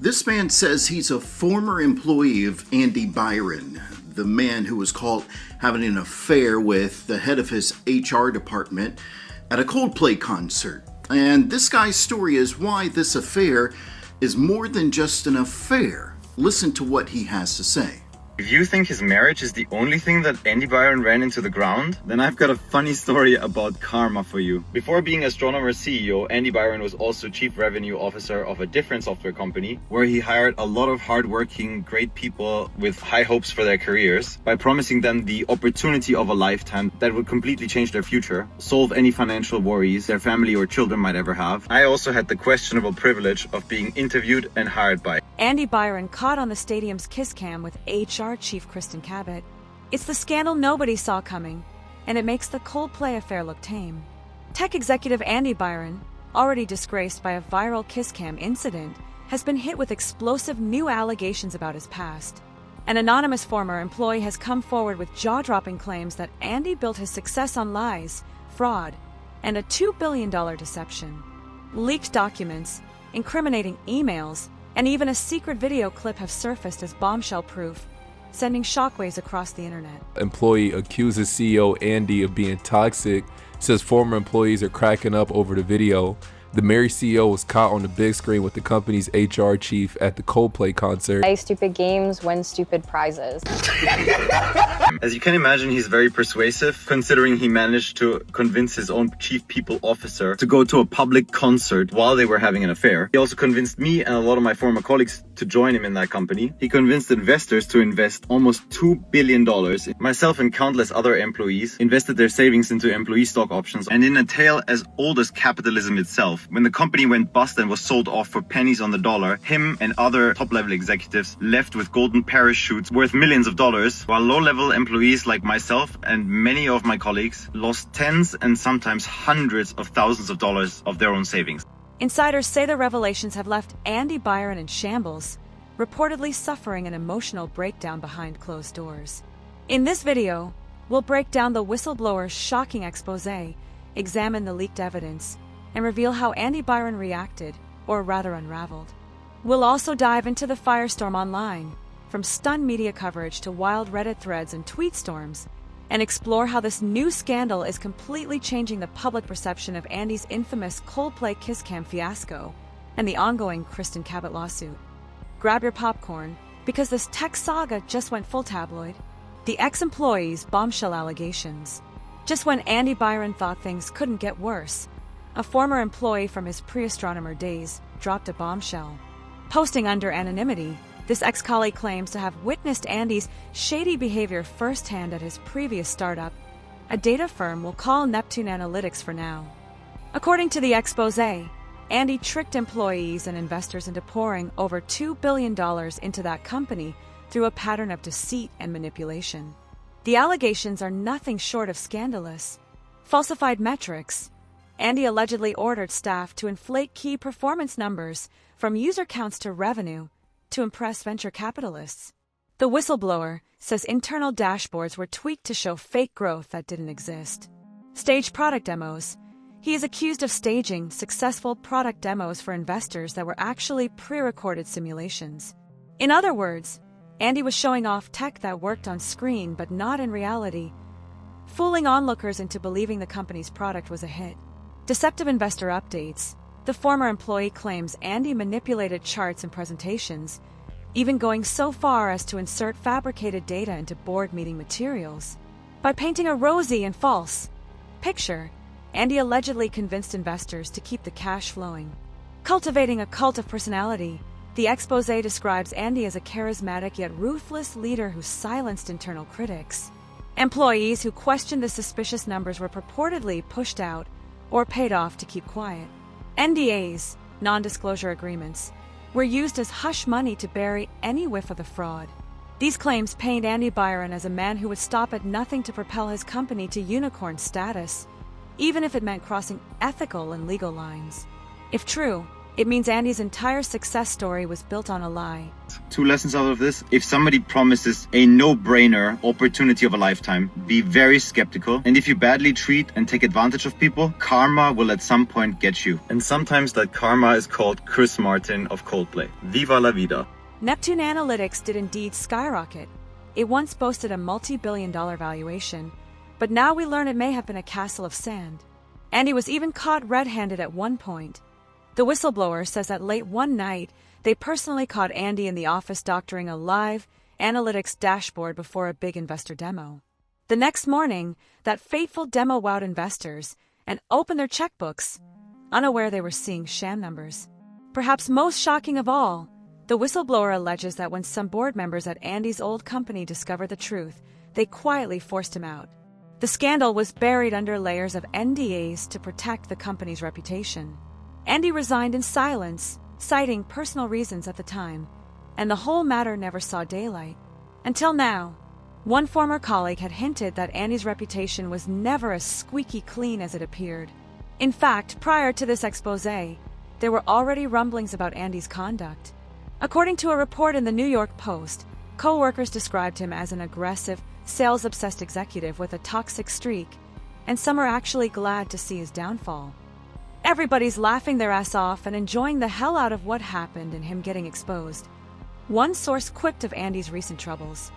This man says he's a former employee of Andy Byron, the man who was caught having an affair with the head of his HR department at a Coldplay concert. And this guy's story is why this affair is more than just an affair. Listen to what he has to say. If you think his marriage is the only thing that Andy Byron ran into the ground, then I've got a funny story about karma for you. Before being Astronomer CEO, Andy Byron was also Chief Revenue Officer of a different software company, where he hired a lot of hardworking, great people with high hopes for their careers by promising them the opportunity of a lifetime that would completely change their future, solve any financial worries their family or children might ever have. I also had the questionable privilege of being interviewed and hired by Andy Byron caught on the stadium's kiss cam with HR Chief Kristin Cabot. It's the scandal nobody saw coming, and it makes the Coldplay affair look tame. Tech executive Andy Byron, already disgraced by a viral kiss cam incident, has been hit with explosive new allegations about his past. An anonymous former employee has come forward with jaw-dropping claims that Andy built his success on lies, fraud, and a $2 billion deception. Leaked documents, incriminating emails, and even a secret video clip have surfaced as bombshell proof, sending shockwaves across the internet. Employee accuses CEO Andy of being toxic, says former employees are cracking up over the video. The married CEO was caught on the big screen with the company's HR chief at the Coldplay concert. Play stupid games, win stupid prizes. As you can imagine, he's very persuasive, considering he managed to convince his own chief people officer to go to a public concert while they were having an affair. He also convinced me and a lot of my former colleagues to join him in that company. He convinced investors to invest almost $2 billion. Myself and countless other employees invested their savings into employee stock options. And in a tale as old as capitalism itself, when the company went bust and was sold off for pennies on the dollar, him and other top-level executives left with golden parachutes worth millions of dollars, while low-level employees like myself and many of my colleagues lost tens and sometimes hundreds of thousands of dollars of their own savings. Insiders say the revelations have left Andy Byron in shambles, reportedly suffering an emotional breakdown behind closed doors. In this video, we'll break down the whistleblower's shocking expose, examine the leaked evidence, and reveal how Andy Byron reacted, or rather unraveled. We'll also dive into the firestorm online, from stunned media coverage to wild Reddit threads and tweet storms, and explore how this new scandal is completely changing the public perception of Andy's infamous Coldplay kiss cam fiasco and the ongoing Kristin Cabot lawsuit. Grab your popcorn, because this tech saga just went full tabloid. The ex-employee's bombshell allegations. Just when Andy Byron thought things couldn't get worse, a former employee from his pre-astronomer days dropped a bombshell. Posting under anonymity, this ex-colleague claims to have witnessed Andy's shady behavior firsthand at his previous startup, a data firm we'll call Neptune Analytics for now. According to the expose, Andy tricked employees and investors into pouring over $2 billion into that company through a pattern of deceit and manipulation. The allegations are nothing short of scandalous. Falsified metrics. Andy allegedly ordered staff to inflate key performance numbers, from user counts to revenue, to impress venture capitalists. The whistleblower says internal dashboards were tweaked to show fake growth that didn't exist. Staged product demos. He is accused of staging successful product demos for investors that were actually pre-recorded simulations. In other words, Andy was showing off tech that worked on screen but not in reality, fooling onlookers into believing the company's product was a hit. Deceptive investor updates. The former employee claims Andy manipulated charts and presentations, even going so far as to insert fabricated data into board meeting materials. By painting a rosy and false picture, Andy allegedly convinced investors to keep the cash flowing. Cultivating a cult of personality. The expose describes Andy as a charismatic yet ruthless leader who silenced internal critics. Employees who questioned the suspicious numbers were purportedly pushed out or paid off to keep quiet. NDAs, non-disclosure agreements, were used as hush money to bury any whiff of the fraud. These claims paint Andy Byron as a man who would stop at nothing to propel his company to unicorn status, even if it meant crossing ethical and legal lines. If true, It means Andy's entire success story was built on a lie. 2 lessons out of this. If somebody promises a no-brainer opportunity of a lifetime, be very skeptical. And if you badly treat and take advantage of people, karma will at some point get you. And sometimes that karma is called Chris Martin of Coldplay. Viva la vida. Neptune Analytics did indeed skyrocket. It once boasted a multi-billion-dollar valuation, but now we learn it may have been a castle of sand. Andy was even caught red-handed at one point. The whistleblower says that late one night, they personally caught Andy in the office doctoring a live analytics dashboard before a big investor demo. The next morning, that fateful demo wowed investors and opened their checkbooks, unaware they were seeing sham numbers. Perhaps most shocking of all, the whistleblower alleges that when some board members at Andy's old company discovered the truth, they quietly forced him out. The scandal was buried under layers of NDAs to protect the company's reputation. Andy resigned in silence, citing personal reasons at the time, and the whole matter never saw daylight. Until now, one former colleague had hinted that Andy's reputation was never as squeaky clean as it appeared. In fact, prior to this exposé, there were already rumblings about Andy's conduct. According to a report in the New York Post, co-workers described him as an aggressive, sales-obsessed executive with a toxic streak, and some are actually glad to see his downfall. Everybody's laughing their ass off and enjoying the hell out of what happened and him getting exposed. One source quipped of Andy's recent troubles.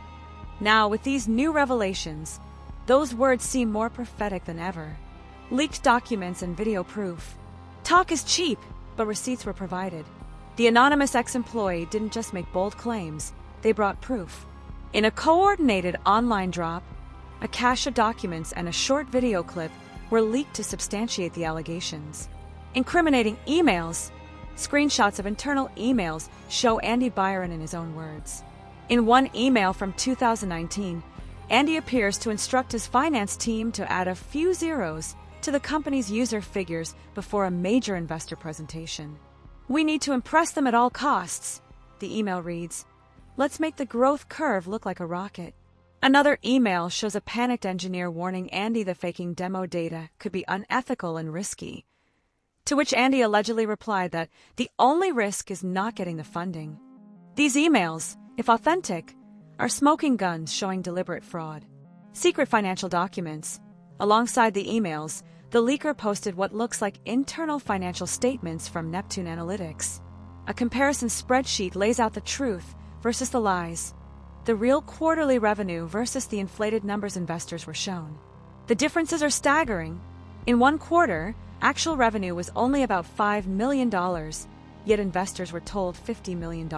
Now, with these new revelations, those words seem more prophetic than ever. Leaked documents and video proof. Talk is cheap, but receipts were provided. The anonymous ex-employee didn't just make bold claims, they brought proof. In a coordinated online drop, a cache of documents and a short video clip were leaked to substantiate the allegations. Incriminating emails, screenshots of internal emails show Andy Byron in his own words. In one email from 2019, Andy appears to instruct his finance team to add a few zeros to the company's user figures before a major investor presentation. "We need to impress them at all costs," the email reads. "Let's make the growth curve look like a rocket." Another email shows a panicked engineer warning Andy the faking demo data could be unethical and risky. To which Andy allegedly replied that the only risk is not getting the funding. These emails, if authentic, are smoking guns showing deliberate fraud. Secret financial documents. Alongside the emails, the leaker posted what looks like internal financial statements from Neptune Analytics. A comparison spreadsheet lays out the truth versus the lies. The real quarterly revenue versus the inflated numbers investors were shown. The differences are staggering. In one quarter, actual revenue was only about $5 million, yet investors were told $50 million.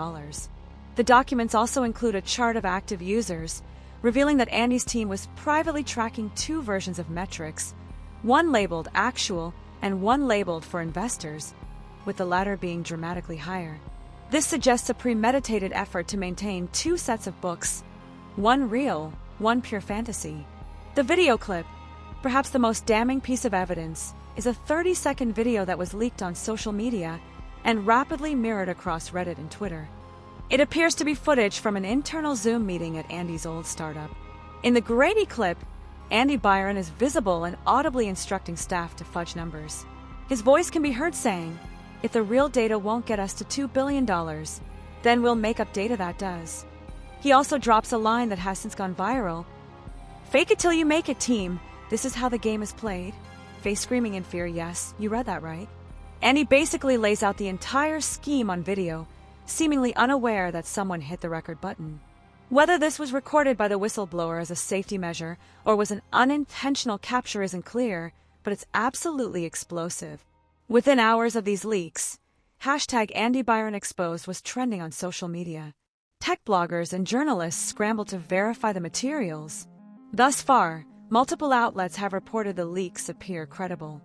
The documents also include a chart of active users, revealing that Andy's team was privately tracking 2 versions of metrics, one labeled actual and one labeled for investors, with the latter being dramatically higher. This suggests a premeditated effort to maintain 2 sets of books, one real, one pure fantasy. The video clip, perhaps the most damning piece of evidence, is a 30-second video that was leaked on social media and rapidly mirrored across Reddit and Twitter. It appears to be footage from an internal Zoom meeting at Andy's old startup. In the Grady clip, Andy Byron is visible and audibly instructing staff to fudge numbers. His voice can be heard saying, "If the real data won't get us to $2 billion, then we'll make up data that does." He also drops a line that has since gone viral. "Fake it till you make it, team. This is how the game is played." Face screaming in fear, yes, you read that right. Andy basically lays out the entire scheme on video, seemingly unaware that someone hit the record button. Whether this was recorded by the whistleblower as a safety measure or was an unintentional capture isn't clear, but it's absolutely explosive. Within hours of these leaks, #AndyByronExposed was trending on social media. Tech bloggers and journalists scrambled to verify the materials. Thus far, multiple outlets have reported the leaks appear credible.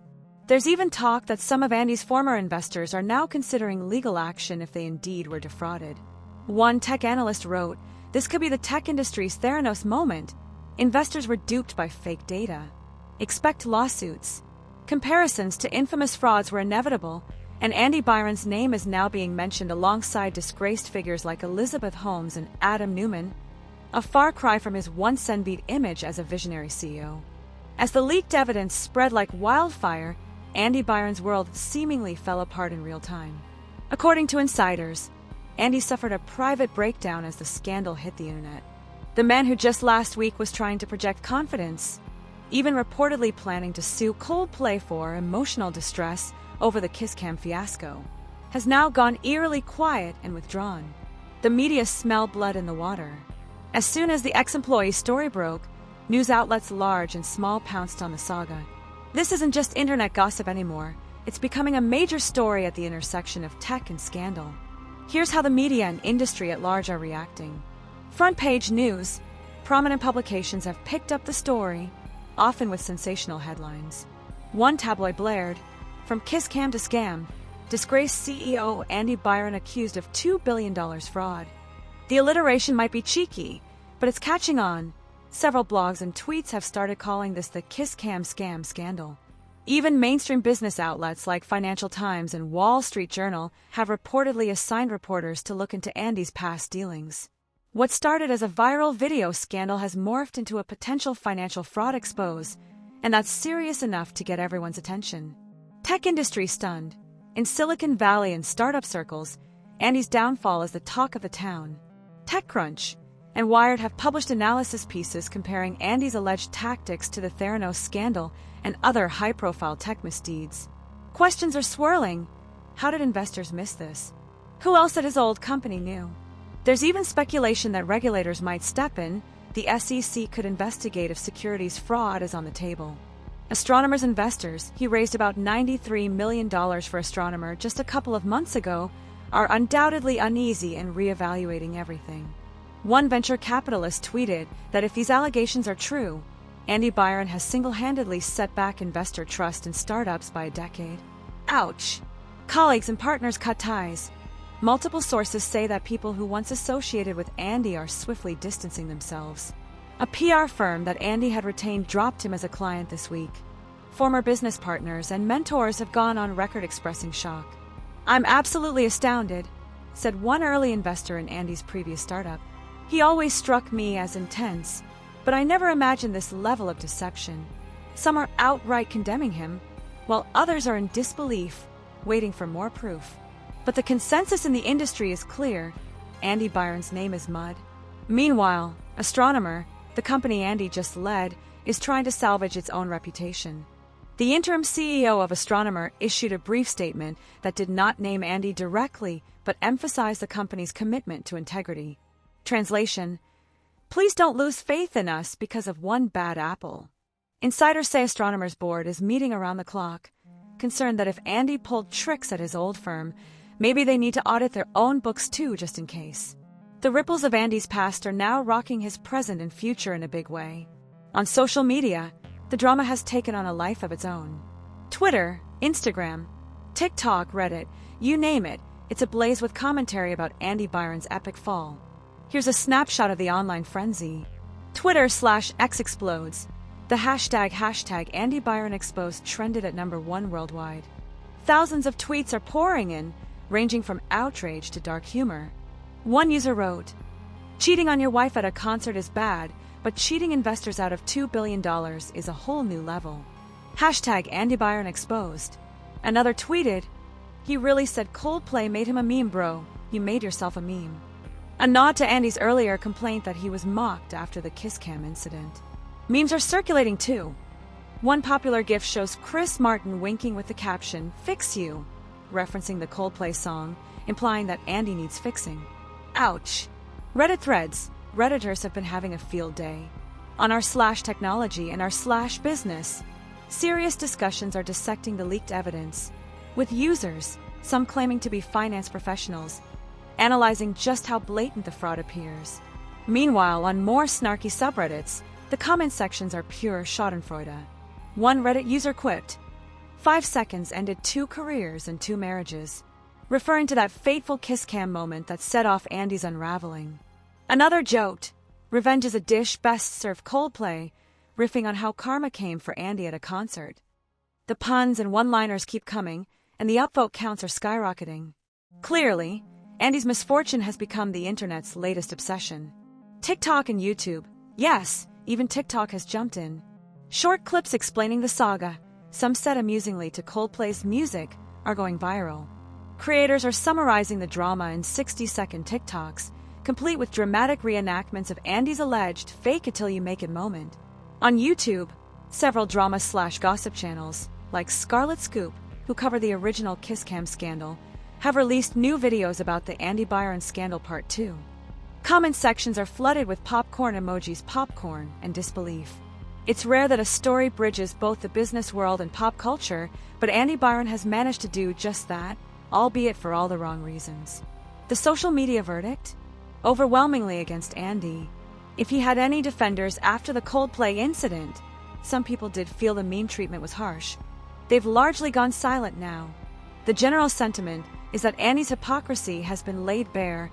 There's even talk that some of Andy's former investors are now considering legal action if they indeed were defrauded. One tech analyst wrote, "This could be the tech industry's Theranos moment. Investors were duped by fake data. Expect lawsuits." Comparisons to infamous frauds were inevitable, and Andy Byron's name is now being mentioned alongside disgraced figures like Elizabeth Holmes and Adam Neumann, a far cry from his once envied image as a visionary CEO. As the leaked evidence spread like wildfire, Andy Byron's world seemingly fell apart in real time. According to insiders, Andy suffered a private breakdown as the scandal hit the internet. The man who just last week was trying to project confidence, even reportedly planning to sue Coldplay for emotional distress over the kiss cam fiasco, has now gone eerily quiet and withdrawn. The media smelled blood in the water. As soon as the ex-employee's story broke, news outlets large and small pounced on the saga. This isn't just internet gossip anymore. It's becoming a major story at the intersection of tech and scandal. Here's how the media and industry at large are reacting. Front page news. Prominent publications have picked up the story, often with sensational headlines. One tabloid blared, "From kiss cam to scam, disgraced CEO Andy Byron accused of $2 billion fraud." The alliteration might be cheeky, but it's catching on. Several blogs and tweets have started calling this the kiss cam scam scandal. Even mainstream business outlets like Financial Times and Wall Street Journal have reportedly assigned reporters to look into Andy's past dealings. What started as a viral video scandal has morphed into a potential financial fraud expose, and that's serious enough to get everyone's attention. Tech industry stunned. In Silicon Valley and startup circles, Andy's downfall is the talk of the town. TechCrunch and Wired have published analysis pieces comparing Andy's alleged tactics to the Theranos scandal and other high-profile tech misdeeds. Questions are swirling. How did investors miss this? Who else at his old company knew? There's even speculation that regulators might step in. The SEC could investigate if securities fraud is on the table. Astronomer's investors, he raised about $93 million for Astronomer just a couple of months ago, are undoubtedly uneasy and reevaluating everything. One venture capitalist tweeted that if these allegations are true, Andy Byron has single-handedly set back investor trust in startups by a decade. Ouch! Colleagues and partners cut ties. Multiple sources say that people who once associated with Andy are swiftly distancing themselves. A PR firm that Andy had retained dropped him as a client this week. Former business partners and mentors have gone on record expressing shock. "I'm absolutely astounded," said one early investor in Andy's previous startup. "He always struck me as intense, but I never imagined this level of deception." Some are outright condemning him, while others are in disbelief, waiting for more proof. But the consensus in the industry is clear. Andy Byron's name is mud. Meanwhile, Astronomer, the company Andy just led, is trying to salvage its own reputation. The interim CEO of Astronomer issued a brief statement that did not name Andy directly, but emphasized the company's commitment to integrity. Translation: please don't lose faith in us because of one bad apple. Insiders say Astronomer's board is meeting around the clock, concerned that if Andy pulled tricks at his old firm, maybe they need to audit their own books too, just in case. The ripples of Andy's past are now rocking his present and future in a big way. On social media, the drama has taken on a life of its own. Twitter, Instagram, TikTok, Reddit, you name it, it's ablaze with commentary about Andy Byron's epic fall. Here's a snapshot of the online frenzy. Twitter/X explodes. The hashtag Andy Byron exposed trended at #1 worldwide. Thousands of tweets are pouring in, ranging from outrage to dark humor. One user wrote, "Cheating on your wife at a concert is bad, but cheating investors out of $2 billion is a whole new level." Hashtag Andy Byron exposed. Another tweeted, "He really said Coldplay made him a meme, bro. You made yourself a meme." A nod to Andy's earlier complaint that he was mocked after the kiss cam incident. Memes are circulating too. One popular GIF shows Chris Martin winking with the caption, "Fix you," referencing the Coldplay song, implying that Andy needs fixing. Ouch. Reddit threads. Redditors have been having a field day. On our /technology and our /business, serious discussions are dissecting the leaked evidence, with users, some claiming to be finance professionals, analyzing just how blatant the fraud appears. Meanwhile, on more snarky subreddits, the comment sections are pure schadenfreude. One Reddit user quipped, 5 seconds ended 2 careers and 2 marriages, referring to that fateful kiss cam moment that set off Andy's unraveling. Another joked, "Revenge is a dish best served Coldplay," riffing on how karma came for Andy at a concert. The puns and one-liners keep coming, and the upvote counts are skyrocketing. Clearly, Andy's misfortune has become the internet's latest obsession. TikTok and YouTube. Yes, even TikTok has jumped in. Short clips explaining the saga, some set amusingly to Coldplay's music, are going viral. Creators are summarizing the drama in 60-second TikToks, complete with dramatic reenactments of Andy's alleged fake-it-till-you-make-it moment. On YouTube, several drama/gossip channels, like Scarlet Scoop, who cover the original Kiss Cam scandal, have released new videos about the Andy Byron scandal Part 2. Comment sections are flooded with popcorn emojis, popcorn, and disbelief. It's rare that a story bridges both the business world and pop culture, but Andy Byron has managed to do just that, albeit for all the wrong reasons. The social media verdict? Overwhelmingly against Andy. If he had any defenders after the Coldplay incident, some people did feel the mean treatment was harsh. They've largely gone silent now. The general sentiment is that Andy's hypocrisy has been laid bare.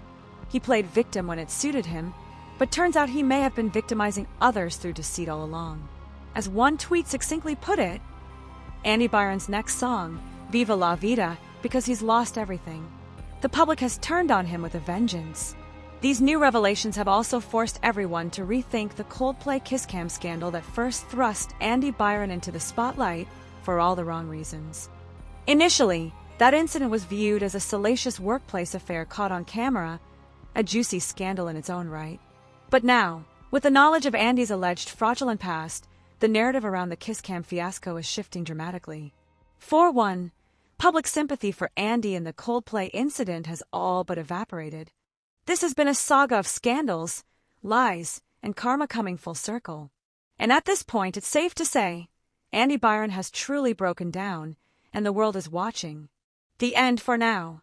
He played victim when it suited him, but turns out he may have been victimizing others through deceit all along. As one tweet succinctly put it, Andy Byron's next song, Viva la Vida, because he's lost everything. The public has turned on him with a vengeance. These new revelations have also forced everyone to rethink the Coldplay Kiss Cam scandal that first thrust Andy Byron into the spotlight for all the wrong reasons. Initially, that incident was viewed as a salacious workplace affair caught on camera, a juicy scandal in its own right. But now, with the knowledge of Andy's alleged fraudulent past, the narrative around the Kiss Cam fiasco is shifting dramatically. For one, public sympathy for Andy and the Coldplay incident has all but evaporated. This has been a saga of scandals, lies, and karma coming full circle. And at this point, it's safe to say, Andy Byron has truly broken down, and the world is watching. The end for now.